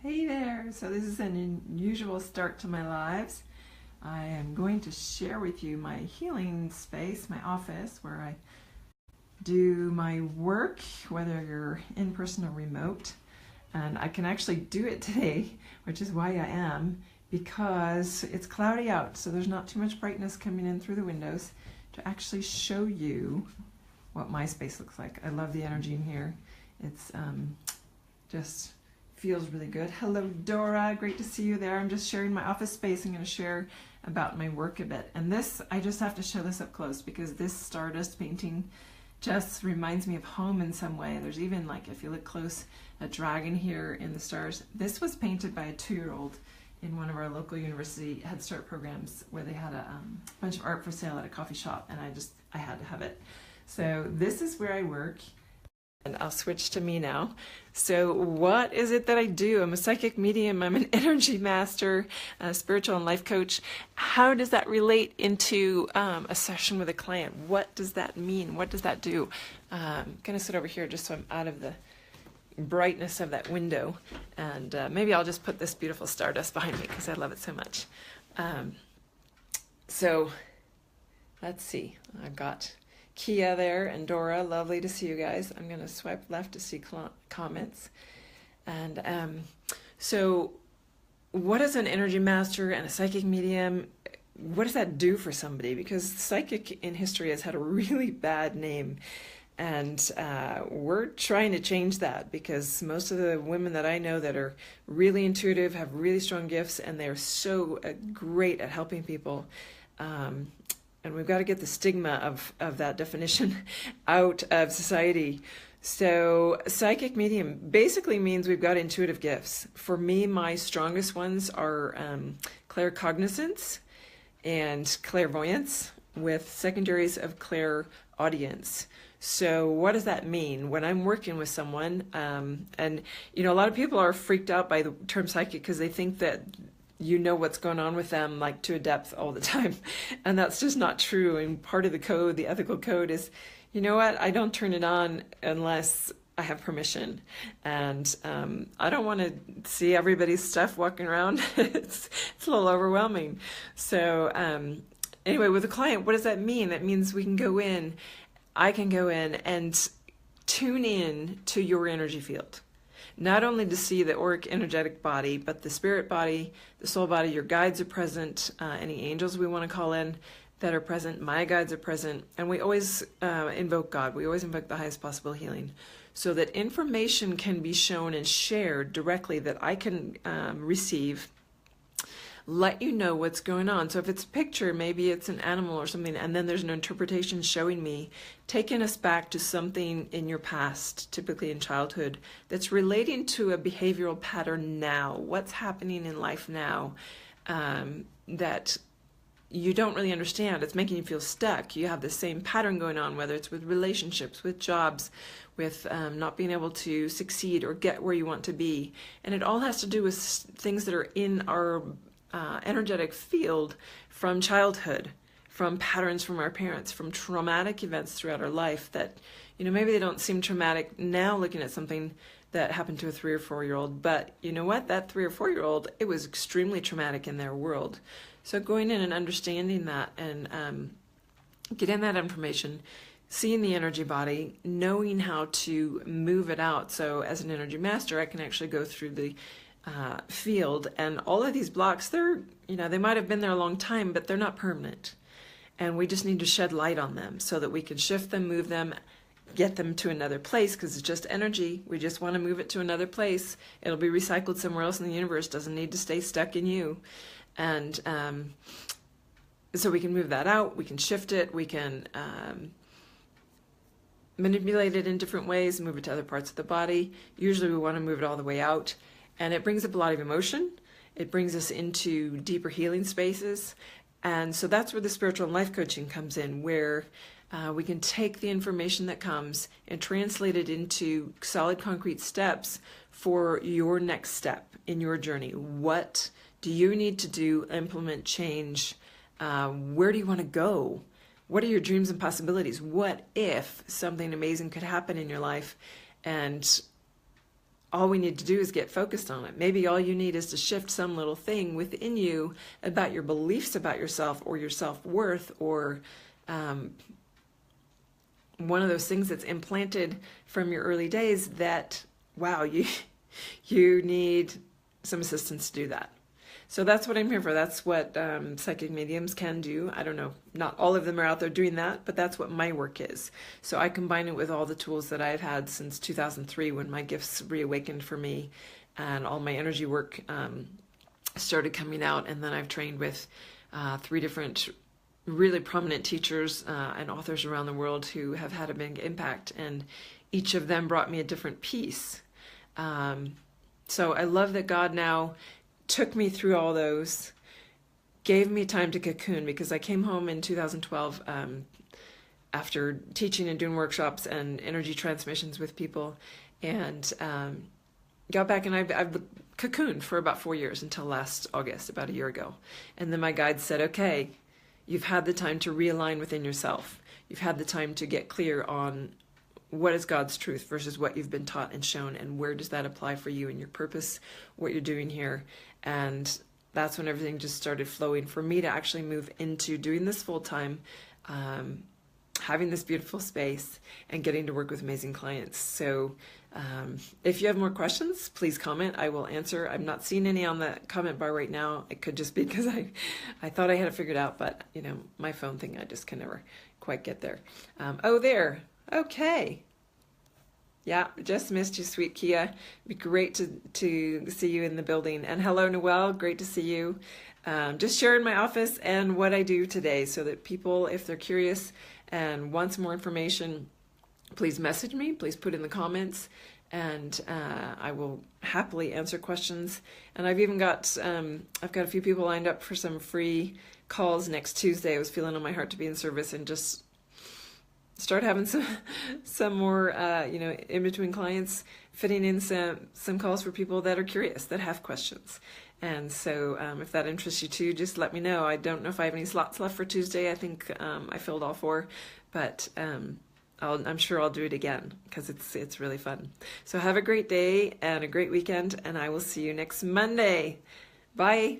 Hey there! So this is an unusual start to my lives. I am going to share with you my healing space, my office, where I do my work, whether you're in person or remote. And I can actually do it today, which is why I am, because it's cloudy out, so there's not too much brightness coming in through the windows to actually show you what my space looks like. I love the energy in here. It's just feels really good. Hello, Dora. Great to see you there. I'm just sharing my office space. I'm going to share about my work a bit. And this, I just have to show this up close because this Stardust painting just reminds me of home in some way. There's even, like, if you look close, a dragon here in the stars. This was painted by a 2-year-old in one of our local university Head Start programs where they had a bunch of art for sale at a coffee shop, and I had to have it. So this is where I work. And I'll switch to me now. So what is it that I do? I'm a psychic medium. I'm an energy master, a spiritual and life coach. How does that relate into a session with a client? What does that mean? What does that do? I'm going to sit over here just so I'm out of the brightness of that window. And maybe I'll just put this beautiful Stardust behind me because I love it so much. So let's see. I've got Kia there and Dora, lovely to see you guys. I'm going to swipe left to see comments. And so what is an energy master and a psychic medium? What does that do for somebody? Because psychic in history has had a really bad name. And we're trying to change that because most of the women that I know that are really intuitive, have really strong gifts, and they're so great at helping people. And we've got to get the stigma of that definition out of society. So psychic medium basically means we've got intuitive gifts. For me, my strongest ones are claircognizance and clairvoyance with secondaries of clairaudience. So what does that mean? When I'm working with someone, and you know, a lot of people are freaked out by the term psychic because they think that you know what's going on with them, like, to a depth all the time. And that's just not true. And part of the code, the ethical code, is, you know what, I don't turn it on unless I have permission. And I don't want to see everybody's stuff walking around. It's a little overwhelming. So anyway, with a client, what does that mean? That means we can go in, I can go in and tune in to your energy field. Not only to see the auric energetic body, but the spirit body, the soul body. Your guides are present, any angels we want to call in that are present, my guides are present, and we always invoke God. We always invoke the highest possible healing so that information can be shown and shared directly that I can receive, let you know what's going on. So if it's a picture, maybe it's an animal or something, and then there's an interpretation showing me, taking us back to something in your past, typically in childhood, that's relating to a behavioral pattern now. What's happening in life now that you don't really understand? It's making you feel stuck. You have the same pattern going on, whether it's with relationships, with jobs, with not being able to succeed or get where you want to be. And it all has to do with things that are in our energetic field from childhood, from patterns from our parents, from traumatic events throughout our life that, you know, maybe they don't seem traumatic now looking at something that happened to a 3 or 4-year-old, but you know what, that 3 or 4-year-old, it was extremely traumatic in their world. So going in and understanding that and getting that information, seeing the energy body, knowing how to move it out. So as an energy master, I can actually go through the field, and all of these blocks, they're, you know, they might have been there a long time, but they're not permanent, and we just need to shed light on them so that we can shift them, move them, get them to another place, because it's just energy. We just want to move it to another place. It'll be recycled somewhere else in the universe. Doesn't need to stay stuck in you. And so we can move that out, we can shift it, we can manipulate it in different ways, move it to other parts of the body. Usually we want to move it all the way out. And it brings up a lot of emotion. It brings us into deeper healing spaces. And so that's where the spiritual and life coaching comes in, where we can take the information that comes and translate it into solid, concrete steps for your next step in your journey. What do you need to do, implement, change? Where do you want to go? What are your dreams and possibilities? What if something amazing could happen in your life? And all we need to do is get focused on it. Maybe all you need is to shift some little thing within you about your beliefs about yourself or your self-worth, or one of those things that's implanted from your early days that, wow, you need some assistance to do that. So that's what I'm here for. That's what psychic mediums can do. I don't know, not all of them are out there doing that, but that's what my work is. So I combine it with all the tools that I've had since 2003 when my gifts reawakened for me and all my energy work started coming out. And then I've trained with 3 different really prominent teachers and authors around the world who have had a big impact. And each of them brought me a different piece. So I love that God now took me through all those, gave me time to cocoon, because I came home in 2012 after teaching and doing workshops and energy transmissions with people, and got back, and I've cocooned for about 4 years until last August, about a year ago. And then my guide said, okay, you've had the time to realign within yourself. You've had the time to get clear on what is God's truth versus what you've been taught and shown, and where does that apply for you and your purpose, what you're doing here. And that's when everything just started flowing for me to actually move into doing this full time, having this beautiful space, and getting to work with amazing clients. So if you have more questions, please comment. I will answer. I'm not seeing any on the comment bar right now. It could just be because I thought I had it figured out, but you know, my phone thing, I just can never quite get there. Oh, there. Okay. Yeah, just missed you, sweet Kia. It'd be great to see you in the building. And hello, Noelle. Great to see you. Just sharing my office and what I do today so that people, if they're curious and want some more information, please message me. Please put in the comments, and I will happily answer questions. And I've even got I've got a few people lined up for some free calls next Tuesday. I was feeling on my heart to be in service and just start having some more in between clients, fitting in some calls for people that are curious, that have questions. And so if that interests you too, just let me know. I don't know if I have any slots left for Tuesday. I think I filled all 4, but I'm sure I'll do it again because it's really fun. So have a great day and a great weekend, and I will see you next Monday. Bye.